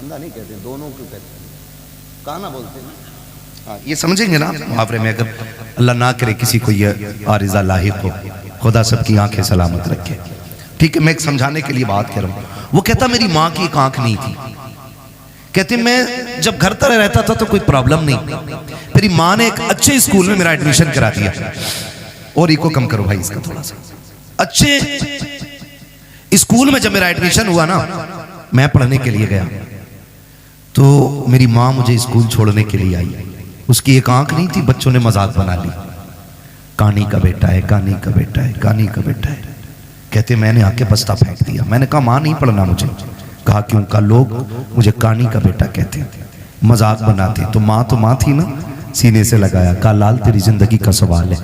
अंधा नहीं कहते, दोनों क्यों कहते हैं, काना बोलते हैं। हाँ, ये समझेंगे ना मुहावरे में। अगर अल्लाह ना करे किसी को ये आरिज़ा लाहिक हो, खुदा सबकी आंखें सलामत रखे। ठीक है, मैं एक समझाने के लिए बात कर रहा हूँ। वो कहता मेरी माँ की एक आंख नहीं थी, कहते मैं जब घर तरह रहता था तो कोई प्रॉब्लम नहीं, मेरी माँ ने एक अच्छे स्कूल में मेरा एडमिशन करा दिया। और इको कम करो भाई इसका थोड़ा सा। अच्छे स्कूल में जब मेरा एडमिशन हुआ ना, मैं पढ़ने के लिए गया तो मेरी माँ मुझे स्कूल छोड़ने के लिए आई। उसकी एक आंख नहीं थी, बच्चों ने मजाक बना ली, कानी का बेटा है, कानी का बेटा है, कानी का बेटा है। कहते मैंने आके बस्ता फेंक दिया। मैंने कहा माँ नहीं पढ़ना मुझे। कहा क्यों? का लोग मुझे कानी का बेटा कहते हैं, मजाक बनाते। तो माँ थी ना, सीने से लगाया। कहा लाल तेरी जिंदगी का सवाल है,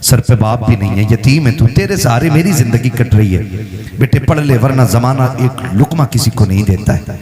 सर पे बाप भी नहीं है, यतीम है तू, तेरे सहारे मेरी जिंदगी कट रही है। बेटे पढ़ ले वरना जमाना एक लुकमा किसी को नहीं देता है,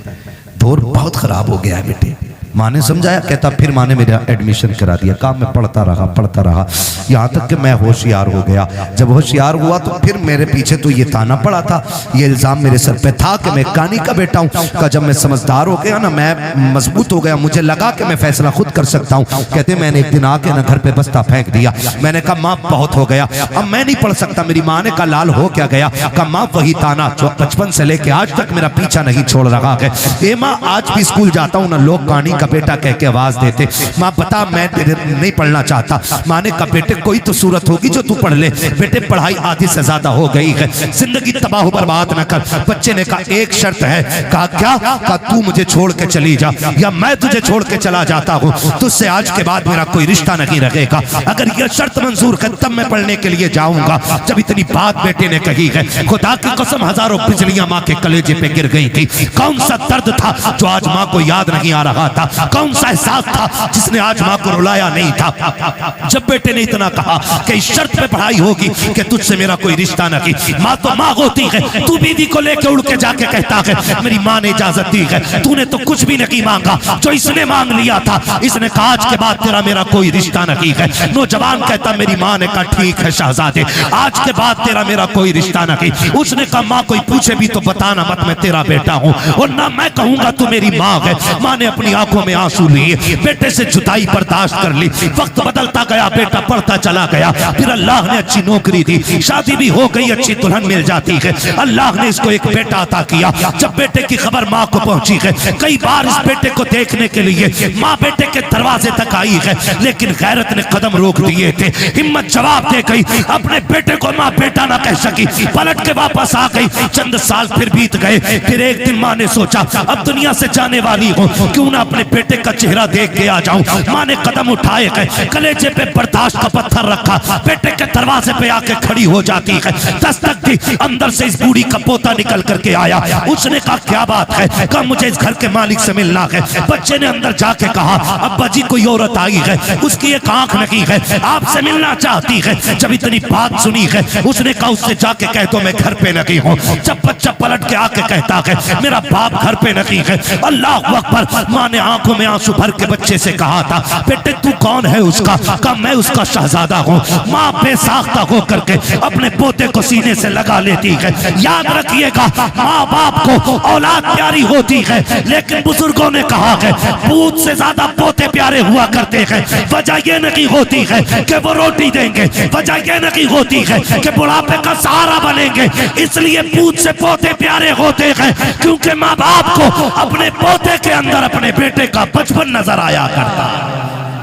दौर बहुत खराब हो गया है बेटे। माँ ने समझाया। कहता फिर माँ ने मेरा एडमिशन करा दिया। काम में पढ़ता रहा यहाँ तक कि मैं होशियार हो गया। जब होशियार हुआ तो फिर मेरे पीछे तो ये ताना पड़ा था, ये इल्जाम मेरे सर पे था कि मैं कानी का बेटा हूँ। का जब मैं समझदार हो गया ना, मैं मजबूत हो गया, मुझे लगा कि मैं फैसला खुद कर सकता हूँ। कहते मैंने एक दिन आके ना घर पे बस्ता फेंक दिया। मैंने कहा माँ बहुत हो गया, अब मैं नहीं पढ़ सकता। मेरी माँ ने कहा लाल हो क्या गया? कहा माँ वही ताना जो बचपन से लेके आज तक मेरा पीछा नहीं छोड़ रहा है। ए माँ आज भी स्कूल जाता हूँ ना, लोग कानी का बेटा कह के आवाज देते। माँ बता मैं नहीं पढ़ना चाहता। माँ ने कहा बेटे कोई तो सूरत होगी जो तू पढ़ ले। बेटे पढ़ाई आधी से ज्यादा हो गई है, जिंदगी तबाह बर्बाद न कर। बच्चे ने कहा एक शर्त है। कहा क्या? कहा तू मुझे छोड़ के चली जा या मैं तुझे छोड़ के चला जाता हूँ, तुझसे आज के बाद मेरा कोई रिश्ता नहीं रहेगा। अगर यह शर्त मंजूर कर तब मैं पढ़ने के लिए जाऊंगा। जब इतनी बात बेटे ने कही है, खुदा की कसम हजारों बिजलियां माँ के कलेजे पे गिर गई थी। कौन सा दर्द था जो आज माँ को याद नहीं आ रहा था? कौन सा एहसास था जिसने आज माँ को रुलाया नहीं था? जब बेटे ने इतना कहा कि इस शर्त पे पढ़ाई होगी कि तुझसे मेरा कोई रिश्ता नहीं। माँ तो माँ होती है, तू बीवी को लेके उड़ के जाके कहता है मेरी माँ ने इजाजत दी है, तूने तो कुछ भी नहीं मांगा, जो इसने मांग लिया था। इसने कहा आज के बाद तेरा मेरा कोई रिश्ता नहीं है। नौजवान कहता मेरी माँ ने कहा ठीक है शहजादे, आज के बाद तेरा मेरा कोई रिश्ता नहीं। उसने कहा माँ कोई पूछे भी तो बताना मत मैं तेरा बेटा हूँ, और ना मैं कहूंगा तू मेरी माँ है। माँ ने अपनी आंखों में आंसू लिए, बेटे से जुदाई बर्दाश्त कर ली। वक्त बदलता गया, बेटा पढ़ता चला गया। फिर अल्लाह ने अच्छी नौकरी दी, शादी भी हो गई, अच्छी दुल्हन मिल जाती है। अल्लाह ने इसको एक बेटा अता किया। जब बेटे की खबर माँ को पहुंची है, कई बार इस बेटे को देखने के लिए माँ बेटे के दरवाजे तक आई है, लेकिन गैरत ने कदम रोक दिए थे। हिम्मत जवाब दे गई, अपने बेटे को माँ बेटा ना कह सकी, पलट के वापस आ गई। चंद साल फिर बीत गए। फिर एक दिन माँ ने सोचा अब दुनिया से जाने वाली हूँ, क्यों ना अपने बेटे का चेहरा देख के आ जाऊं। माँ ने कदम उठाए गए, कलेजे पे बर्दाश्त का पत्थर रखा, बेटे के दरवाजे पे आके खड़ी हो जाती है, दस्तक दी। अंदर से इस बूढ़ी का पोता निकल करके आया। उसने कहा क्या बात है? कहा मुझे इस घर के मालिक से मिलना है। बच्चे ने अंदर जाके कहा अब्बा जी कोई औरत आई है, उसकी एक आंख नहीं है, आपसे मिलना चाहती है। जब इतनी बात सुनी है, उसने कहा उससे जाके कह दो मैं घर पे नहीं हूँ। जब बच्चा पलट के आके कहता है मेरा बाप घर पे नहीं है, अल्लाह अकबर। माँ ने आंखों में आंसू भर के बच्चे से कहा था बेटे तू कौन है उसका? कहा मैं उसका शहजादा हूँ। माँ बेसाख्ता होकर के अपने पोते को सीने से लगा लेती है। याद रखिएगा माँ बाप को औलाद प्यारी होती है, लेकिन बुजुर्गों ने कहा है पूत से ज्यादा पोते प्यारे हुआ करते हैं। वजह यह नहीं होती है कि वो रोटी देंगे, वजह यह नहीं होती है कि बुढ़ापे का सहारा बनेंगे। इसलिए पूत से पोते प्यारे होते हैं क्योंकि माँ बाप को अपने पोते के अंदर अपने बेटे का बचपन नजर आया करता।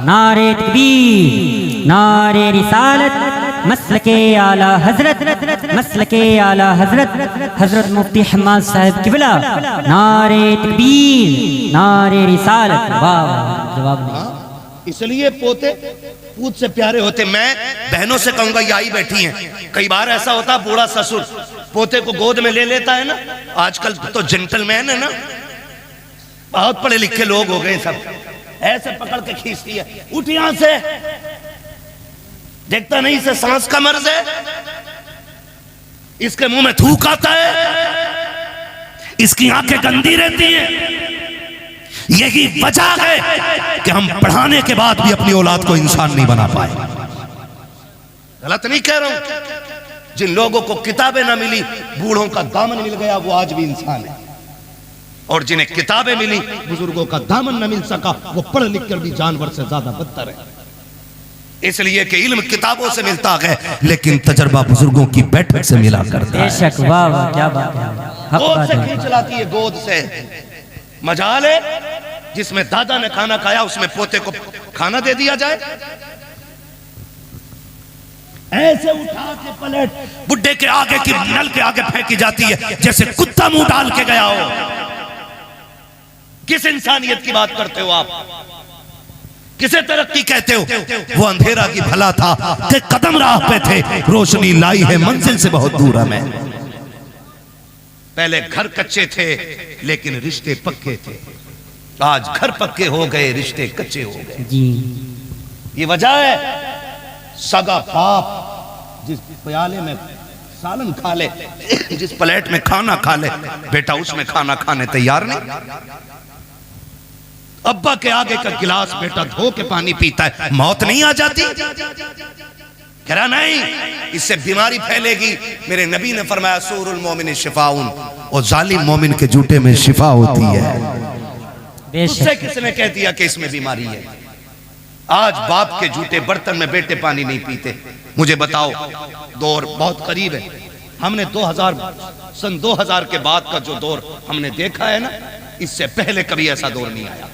नारे तकबीर, नारे रिसालत, मसलके आला हजरत, मसलके आला हजरत, हजरत मुफ्ती हम्माद साहब किबला। नारे तकबीर, नारे रिसालत। वाह जवाब नहीं। इसलिए पोते पूत से प्यारे होते। मैं बहनों से कहूंगा ये आई बैठी हैं, कई बार ऐसा होता बूढ़ा ससुर पोते को गोद में ले लेता है ना। आजकल तो जेंटलमैन है ना, बहुत पढ़े लिखे लोग हो गए, सब ऐसे पकड़ के खींचती है, उठ यहां से, देखता नहीं इसे सांस का मर्ज है, इसके मुंह में थूक आता है, इसकी आंखें गंदी रहती हैं। यही वजह है कि हम पढ़ाने के बाद भी अपनी औलाद को इंसान नहीं बना पाए। गलत नहीं कह रहा हूं। जिन लोगों को किताबें ना मिली, बूढ़ों का दामन मिल गया, वो आज भी इंसान है। और जिन्हें किताबें मिली, बुजुर्गों का दामन न मिल सका, वो पढ़ लिख कर भी जानवर से ज्यादा बदतर है। इसलिए कि इल्म किताबों से मिलता है, लेकिन तजर्बा बुजुर्गों की बैठक से मिला करता है। बेशक, वाह वाह, क्या बात है। गोद से खींच लाती है, गोद से। मजाल है जिसमें दादा ने खाना खाया, उसमें पोते को खाना दे दिया जाए। ऐसे उठा के प्लेट बुड्ढे के आगे की नल के आगे फेंकी जाती है जैसे कुत्ता मुंह डाल के गया हो। किस इंसानियत की बात करते हो आप? किसे तरक्की कहते हो? वो अंधेरा की भला था कि कदम राह पे थे, रोशनी लाई है मंजिल से बहुत दूर हमें। पहले घर कच्चे थे लेकिन रिश्ते पक्के थे, आज घर पक्के हो गए, रिश्ते कच्चे हो गए जी। ये वजह है सगा बाप जिस प्याले में सालन खा ले, जिस प्लेट में खाना खा ले, बेटा उसमें खाना खाने तैयार नहीं। अब्बा के आगे का गिलास बेटा धो के पानी पीता है, मौत नहीं आ जाती? कह रहा नहीं, इससे बीमारी फैलेगी। मेरे नबी ने फरमाया सूरुल मोमिन शिफाउन, और जालिम मोमिन के जूते में शिफा होती है। उससे किसने कह दिया कि इसमें बीमारी है? आज बाप के जूते बर्तन में बेटे पानी नहीं पीते। मुझे बताओ, दौर बहुत करीब है। हमने 2000 के बाद का जो दौर हमने देखा है ना, इससे पहले कभी ऐसा दौर नहीं आया।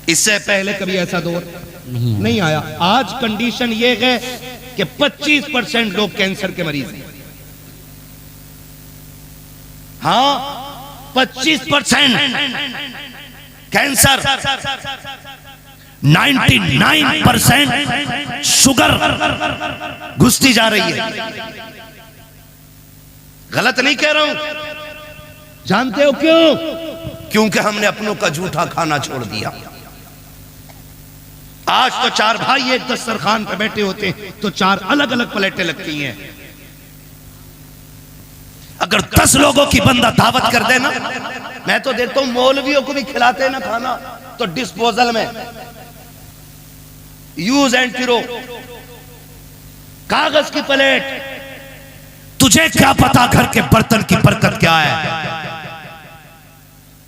इससे पहले कभी ऐसा दौर नहीं आया। आज कंडीशन ये है कि 25% लोग कैंसर के मरीज हैं। हाँ, 25% कैंसर, 99% शुगर घुसती जा रही है। गलत नहीं कह रहा हूं। जानते हो क्यों? क्योंकि हमने अपनों का झूठा खाना छोड़ दिया। आज तो 4 भाई एक दस्तरखान पे बैठे होते तो 4 अलग अलग प्लेटें लगती हैं। अगर 10 लोगों की बंदा दावत कर देना, मैं तो देखता हूं मौलवियों को भी खिलाते हैं ना खाना, तो डिस्पोजल में यूज एंड थ्रो, कागज की प्लेट। तुझे क्या पता घर के बर्तन की बरकत क्या है?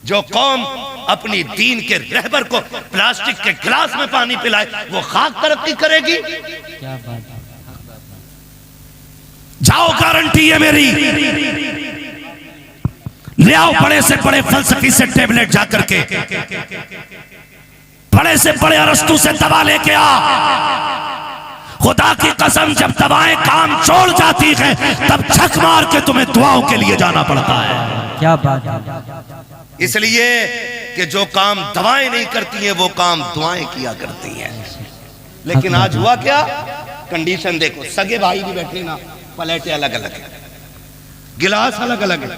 जो कौम अपनी दीन के रहबर को प्लास्टिक के गिलास में पानी पिलाए, वो खाक तरक्की करेगी? क्या बात है। जाओ, गारंटी है मेरी। ले आओ बड़े से बड़े फलसफी से टेबलेट जाकर के, बड़े से बड़े अरस्तु से दवा लेके आ। खुदा की कसम, जब दवाएं काम छोड़ जाती हैं तब झक मार के तुम्हें दुआओं के लिए जाना पड़ता है। क्या बात है। इसलिए कि जो काम दवाएं नहीं करती हैं वो काम दुआएं किया करती हैं। लेकिन आज हुआ क्या? कंडीशन देखो, सगे भाई भी बैठे ना, प्लेटें अलग अलग है, गिलास अलग अलग है।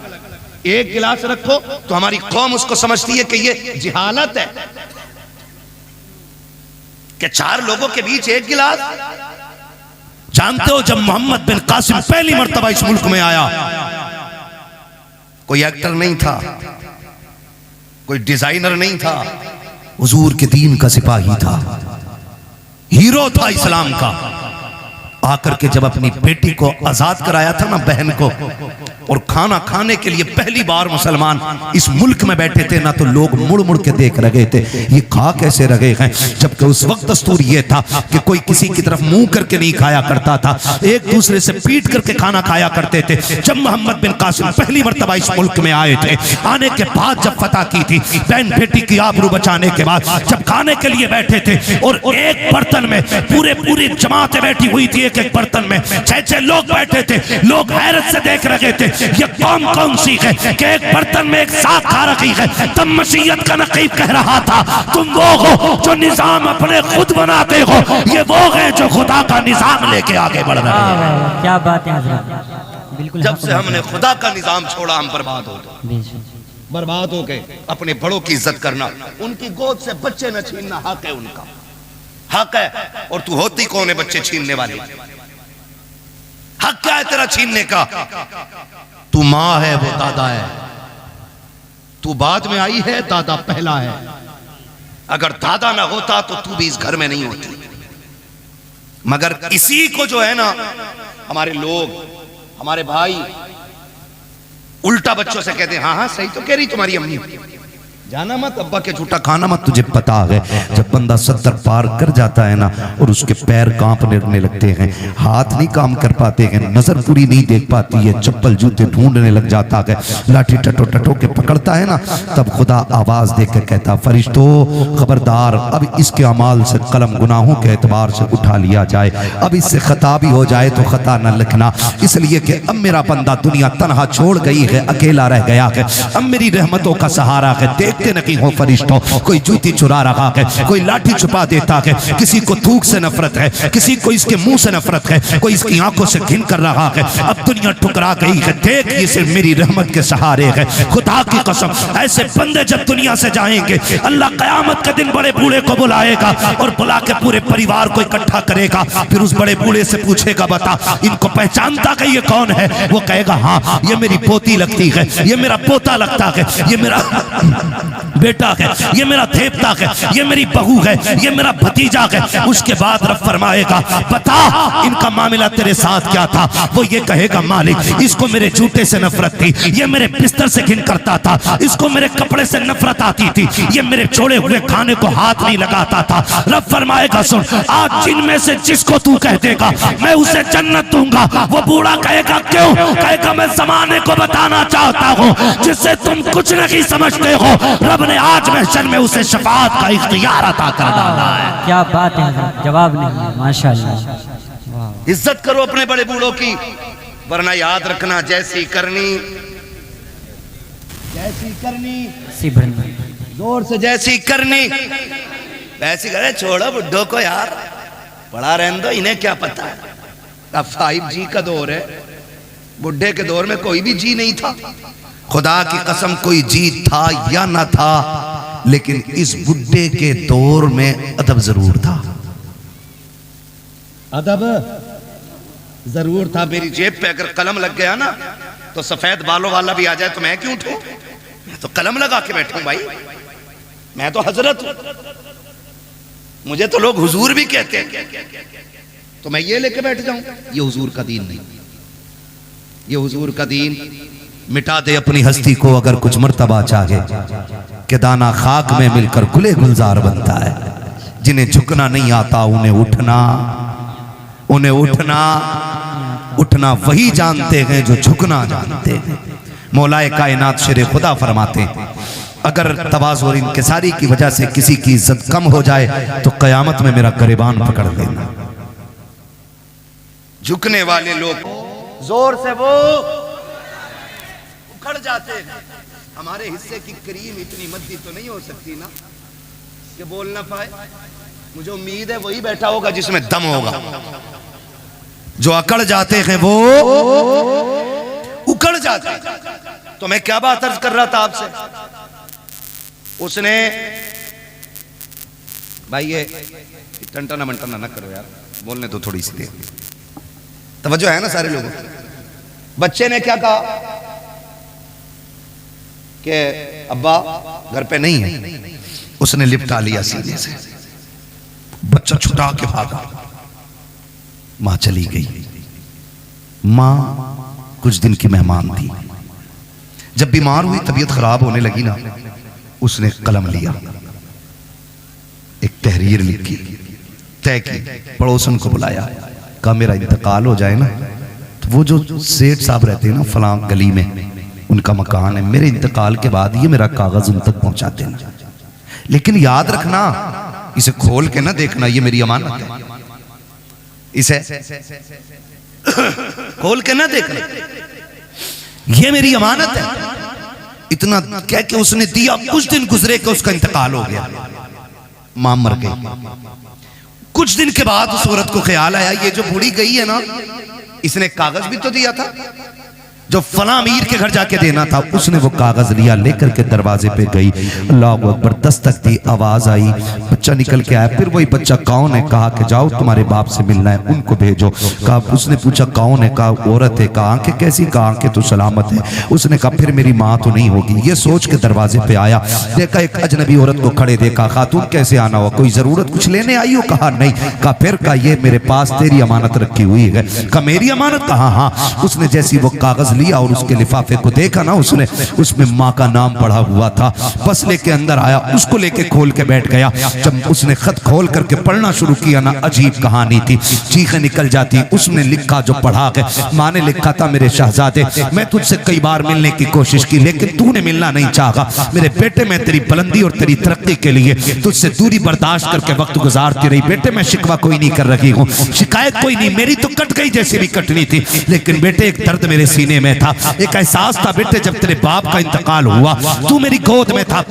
एक गिलास रखो तो हमारी कौम उसको समझती है कि ये जिहालत है कि 4 लोगों के बीच एक गिलास। जानते हो, जब मोहम्मद बिन कासिम पहली मर्तबा इस मुल्क में आया, कोई एक्टर नहीं था, कोई डिजाइनर नहीं था, हुजूर के दीन का सिपाही था, हीरो था इस्लाम का। आकर के जब अपनी बेटी को आजाद कराया था ना, बहन को, और खाना खाने के लिए पहली बार मुसलमान इस मुल्क में बैठे थे ना, तो लोग मुड़ मुड़ के देख रहे थे, ये खा कैसे रहे हैं। जबकि उस वक्त दस्तूर ये था कि कोई किसी की तरफ मुंह करके नहीं खाया करता था, एक दूसरे से पीट करके खाना खाया करते थे। जब मोहम्मद बिन कासिम पहली मर्तबा इस मुल्क में आए थे, आने के बाद जब फतह की थी, बहन बेटी की आबरू बचाने के बाद जब खाने के लिए बैठे थे, और एक बर्तन में पूरी जमातें बैठी हुई थी, एक बर्तन में 6 लोग बैठे थे, लोग हैरत से देख रहे थे, ये कौम कौन सी है कि एक बर्तन में एक साथ खा रही है। तब मसीहत का नकीब कह रहा था, तुम वो हो जो निजाम अपने खुद बनाते हो, ये वो है जो खुदा का निजाम लेके आगे बढ़ रहे हैं। क्या बात है हज़रत, बिल्कुल। जब से हमने खुदा का निजाम छोड़ा, हम बर्बाद हो गए, बर्बाद हो गए। अपने बड़ों की इज्जत करना, उनकी गोद से बच्चे न छीनना हक है, उनका हक है। और तू होती कौन है बच्चे छीनने वाली? हक क्या है तेरा छीनने का? तू माँ है, वो दादा है। तू बाद में आई है, दादा पहला है। अगर दादा ना होता तो तू भी इस घर में नहीं होती। मगर इसी को जो है ना, हमारे लोग, हमारे भाई उल्टा बच्चों से कहते हैं हाँ हाँ सही तो कह रही तुम्हारी अम्मी, जाना मत, अब्बा के झूठा खाना मत। तुझे पता है जब बंदा 70 पार कर जाता है ना और उसके पैर कांपने लगते हैं, हाथ नहीं काम कर पाते हैं, नजर पूरी नहीं देख पाती है, चप्पल जूते ढूंढने लग जाता है, लाठी टटो टटो के पकड़ता है ना, तब खुदा आवाज देकर कहता फरिश्तों खबरदार, अब इसके अमाल से कलम गुनाहों के एतबार से उठा लिया जाए, अब इससे खता भी हो जाए तो खता न लिखना, इसलिए कि अब मेरा बंदा दुनिया तनहा छोड़ गई है, अकेला रह गया है, अब मेरी रहमतों का सहारा है। देखते नहीं हो फरिश्तों, कोई जूती चुरा रहा है, कोई लाठी छुपा देता है, किसी को थूक से नफरत है, किसी को इसके मुंह से नफरत है, कोई इसकी आंखों से घिन कर रहा है, अब दुनिया ठुकरा गई है, देख ये सिर्फ मेरी रहमत के सहारे है। खुदा की कसम ऐसे बंदे जब दुनिया से जाएंगे, अल्लाह कयामत के दिन बड़े बूढ़े को बुलाएगा और बुला के पूरे परिवार को इकट्ठा करेगा, फिर उस बड़े बूढ़े से पूछेगा बता इनको पहचानता है ये कौन है? वो कहेगा हाँ ये मेरी पोती लगती है, ये मेरा पोता लगता है, ये मेरा बेटा है, ये मेरा देवता है, ये मेरी बहू है, ये मेरा भतीजा है। उसके बाद रब फरमाएगा बता इनका मामला तेरे साथ क्या था? वो ये कहेगा मालिक इसको मेरे जूते से नफरत थी, ये मेरे बिस्तर से घिन करता था, इसको मेरे कपड़े से नफरत आती थी, ये मेरे छोड़े हुए खाने को हाथ नहीं लगाता था। रब फरमाएगा सुन, आज जिनमें से जिसको तू कह देगा मैं उसे जन्नत दूंगा। वो बूढ़ा कहेगा क्यों? कहेगा मैं जमाने को बताना चाहता हूँ जिससे तुम कुछ नहीं समझते हो, रब ने आज महशर में उसे शफाअत का इख्तियार अता कर डाला है। क्या बात है, जवाब नहीं है, माशाअल्लाह। इज्जत करो अपने बड़े बूढ़ों की, वरना याद रखना जैसी करनी जोर से जैसी करनी वैसी करे। छोड़ो बुड्ढों को यार, पढ़ा रहने दो, इन्हें क्या पता है। अब 5G का दौर है, बुढ़े के दौर में कोई भी जी नहीं था। खुदा की कसम कोई जी था या ना था, लेकिन इस बुढ़े के दौर में अदब जरूर था, अदब जरूर था। मेरी जेब पे अगर कलम लग गया ना तो सफेद बालों वाला भी आ जाए तो मैं क्यों उठूं? मैं तो कलम लगा के बैठूं भाई, मैं तो हजरत हूं, मुझे तो लोग हुजूर भी कहते हैं, तो मैं ये लेके बैठ जाऊं? ये हुजूर का दीन नहीं, ये हुजूर का दीन मिटा दे अपनी हस्ती को अगर कुछ मर्तबा चाहे, कि दाना खाक में मिलकर गुले गुलजार बनता है। जिन्हें झुकना नहीं आता उन्हें उठना, उन्हें उठना उठना वही जानते हैं जो झुकना जानते हैं। मौलाए कायनात शेर खुदा फरमाते हैं अगर तवाज़ु और इंकिसारी की वजह से किसी की इज्जत कम हो जाए तो कयामत में मेरा गिरबान पकड़ लेना। झुकने वाले लोग जोर से वो उखड़ जाते हैं। हमारे हिस्से की क्रीम इतनी मद्दी तो नहीं हो सकती ना कि बोल ना पाए। मुझे उम्मीद है वही बैठा होगा जिसमें दम होगा। जो अकड़ जाते हैं वो उकड़ जाते हैं। तो मैं क्या बात अर्ज कर रहा था आपसे, उसने भाई ये टंटना मंटना ना करो यार, बोलने तो थोड़ी सी देर तवज्जो है ना सारे लोगों। बच्चे ने क्या कहा कि अब्बा घर पे नहीं है, उसने लिपटा लिया सीने से, बच्चा छुटा के भागा, मां चली गई। मां कुछ दिन की मेहमान थी, जब बीमार हुई तबीयत खराब होने लगी ना, उसने कलम लिया, एक तहरीर लिखी, तय की, पड़ोसन को बुलाया, कहा मेरा इंतकाल हो जाए ना तो वो जो सेठ साहब रहते हैं ना फलां गली में, उनका मकान है, मेरे इंतकाल के बाद ये मेरा कागज उन तक पहुंचा देना, लेकिन याद रखना इसे खोल के ना देखना, ये मेरी अमानत है, इसे खोल के ना देखना, ये मेरी अमानत है। इतना कह के उसने दिया। कुछ दिन गुजरे कि उसका इंतकाल हो गया, मां मर गई। कुछ दिन के बाद उस औरत को ख्याल आया ये जो बूढ़ी गई है ना, इसने कागज भी तो दिया था जो फला अमीर के घर जाके देना था। उसने वो कागज लिया, लेकर के दरवाजे पे गई, अल्लाह अकबर, दस्तक दी, आवाज आई, बच्चा निकल के आया। फिर वही बच्चा कौन है? कहा कि जाओ तुम्हारे बाप से मिलना है, उनको भेजो। कहा, उसने पूछा कौन है? कहा औरत है। कहा आंखें कैसी? कहा आंखें तो सलामत है। उसने कहा फिर मेरी माँ तो नहीं होगी। ये सोच के दरवाजे पे आया, देखा एक अजनबी औरत को खड़े देखा। खातून कैसे आना हुआ? कोई जरूरत कुछ लेने आई हो? कहा नहीं। कहा फिर? कहा ये मेरे पास तेरी अमानत रखी हुई है। कहा मेरी अमानत? कहा हाँ। उसने जैसी वो कागज लिया और उसके लिफाफे को देखा ना उसने, उसमें माँ का नाम पढ़ा हुआ था। बसले के अंदर आया, उसको लेके खोल के बैठ गया। जब उसने खत खोल करके पढ़ना शुरू किया ना, अजीब कहानी थी, चीखें निकल जाती। उसने लिखा जो पढ़ा है, माँ ने लिखा था, मेरे शहजादे मैं तुझसे कई बार मिलने की कोशिश की लेकिन तूने मिलना नहीं चाहा। मेरे बेटे मैं तेरी बुलंदी और तेरी तरक्की के लिए तुझसे दूरी बर्दाश्त करके वक्त गुजारती रही। बेटे मैं शिकवा कोई नहीं कर रही हूँ, शिकायत कोई नहीं, मेरी तो कट गई जैसी भी कटनी थी, लेकिन बेटे एक दर्द मेरे सीने में था, एक एहसास था बेटे जब तेरे बाप का इंतकाल हुआ तू मेरी गोद में था।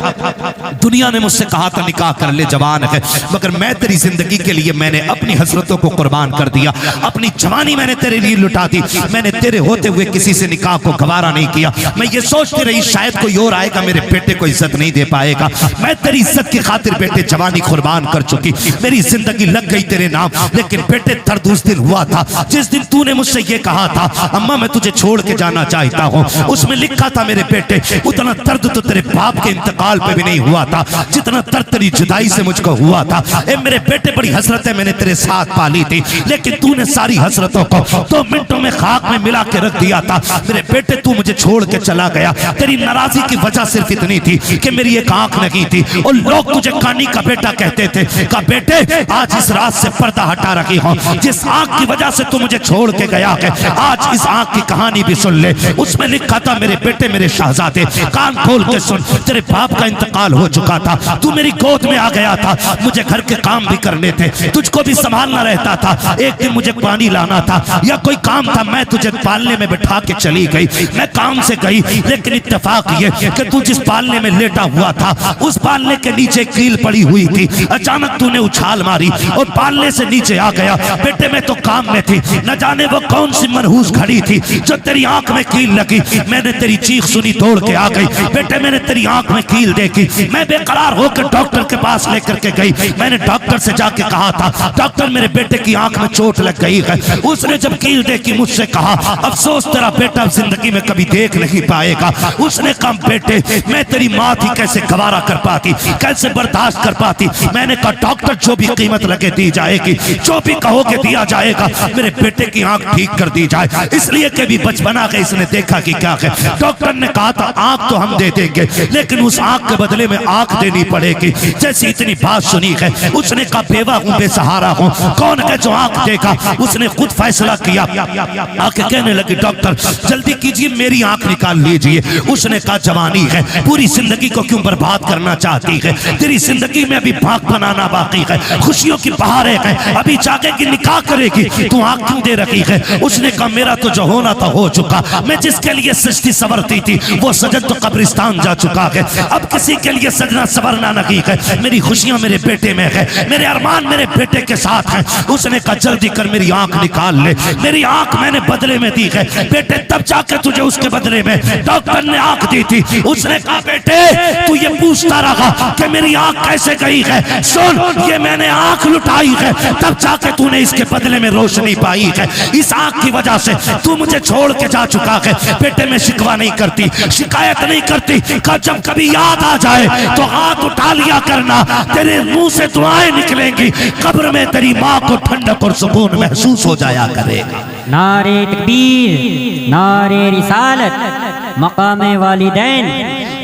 दुनिया ने मुझसे कहा था निकाह कर ले, जवान है, मगर मैं तेरी जिंदगी के लिए मैंने अपनी हसरतों को कुर्बान कर दिया, अपनी जवानी मैंने तेरे लिए लुटा दी। मैंने तेरे होते हुए किसी से निकाह को गवारा नहीं किया। मैं ये सोचती रही शायद कोई और आएगा मेरे बेटे को इज्जत नहीं दे पाएगा। मैं तेरी इज्जत की खातिर बेटे जवानी कुर्बान कर चुकी, मेरी जिंदगी लग गई तेरे नाम। लेकिन बेटे दर्द उस दिन हुआ था जिस दिन तूने मुझसे ये कहा था अम्मा मैं तुझे छोड़ के जाना चाहता हूँ। उसमें लिखा था मेरे बेटे उतना दर्द तो तेरे बाप के इंतकाल पे भी नहीं हुआ था जितना दर्द तेरी जुदाई से मुझको हुआ था। ए मेरे बेटे बड़ी हसरतें मैंने तेरे साथ पाली थी, लेकिन तूने सारी हसरतों को 2 मिनटों में खाक में मिला के रख दिया था। मेरे बेटे तू मुझे छोड़ के चला गया, तेरी नाराजगी की वजह सिर्फ इतनी थी कि मेरी एक आंख लगी थी और लोग तुझे कानी का बेटा कहते थे। कहा बेटे आज इस रात से पर्दा हटा रही हूँ, जिस आंख की वजह से तू मुझे छोड़ के गया है आज इस आंख की कहानी भी सुन ले। उसमें लिखा था मेरे बेटे मेरे शहजादे कान खोल के सुन, तेरे बाप का इंतकाल हो चुका था, तू मेरी गोद में आ गया था, मुझे घर के काम भी करने थे, तुझको भी संभालना रहता था। एक दिन मुझे पानी लाना था या कोई काम था, मैं तुझे पालने में बैठा के चली गई। मैं काम से गई लेकिन इत्तेफाक ये कि तू जिस पालने में लेटा हुआ था उस पालने के नीचे कील पड़ी हुई थी। अचानक तूने उछाल मारी और पालने से नीचे आ गया। बेटे मैं तो काम में थी, न जाने वो कौन सी मनहूस घड़ी थी जो तेरी आंख में कील लगी। मैंने तेरी चीख सुनी, दौड़ के आ गई। बेटे मैंने तेरी आंख में कील देखी, मैं बेकरार होकर डॉक्टर के पास लेकर के गई। मैंने डॉक्टर से जाके कहा था डॉक्टर मेरे बेटे की आंख में चोट लग गई है। उसने जब कील देखी मुझसे कहा अफसोस तेरा बेटा जिंदगी में कभी देख नहीं पाएगा। उसने कहा बेटे मैं तेरी माँ थी, कैसे गवारा कर पाती, कैसे बर्दाश्त कर पाती। मैंने कहा डॉक्टर जो भी कीमत लगे दी जाएगी, जो भी कहोगे दिया जाएगा, मेरे बेटे की आंख ठीक कर दी जाए, इसलिए कि भी बचपना के इसने देखा कि क्या है। डॉक्टर ने कहा था आंख तो हम दे देंगे लेकिन उस आंख के बदले में आंख देनी पड़ेगी। जैसे इतनी बात सुनी है उसने कहा बेवा हूँ बेसहारा हूँ, कौन है जो आंख देगा। उसने खुद फैसला किया, आके कहने लगी डॉक्टर जल्दी कीजिए मेरी आंख निकाल लीजिए। उसने कहा जवानी है, पूरी जिंदगी को क्यों बर्बाद करना चाहती है, तेरी जिंदगी में अभी भाग बनाना बाकी है, खुशियों की बहारें हैं, अभी जागेगी निकाह करेगी, तू आंख क्यों दे रखी है। उसने कहा मेरा तो जो होना था हो चुका, मैं जिसके लिए सजती सवरती थी वो सजन तो कब्रिस्तान जा चुका है, अब किसी के लिए सजना सवरना नहीं है। मेरी खुशियां मेरे बेटे में है, मेरे अरमान मेरे बेटे के साथ हैं। उसने कहा जल्दी कर मेरी आंख निकाल ले, मेरी आंख मैंने बदले में दी है बेटे, तब जाकर तुझे उसके बदले में डॉक्टर ने आंख दी थी। उसने कहा बेटे तू ये पूछता रहा कि मेरी आंख कैसे गई है, सुन ये मैंने आंख लुटाई है तब जाके तूने इसके बदले में रोशनी पाई है। इस आंख की वजह से तू मुझे छोड़ के जा चुका है। बेटे मैं शिकवा नहीं करती, शिकायत नहीं करती, जब कभी याद आ जाए तो हाथ उठा लिया करना, तेरे मुंह से दुआएं निकलेंगी, कब्र में तेरी माँ को ठंडक और सुकून महसूस हो जाया करेगा। नारे तकबीर, नारे रिसालत, मकामे वालिदैन,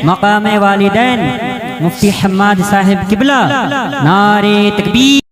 मकामे वालिदैन, मुफ्ती हम्माद साहिब किबला, नारे तकबीर।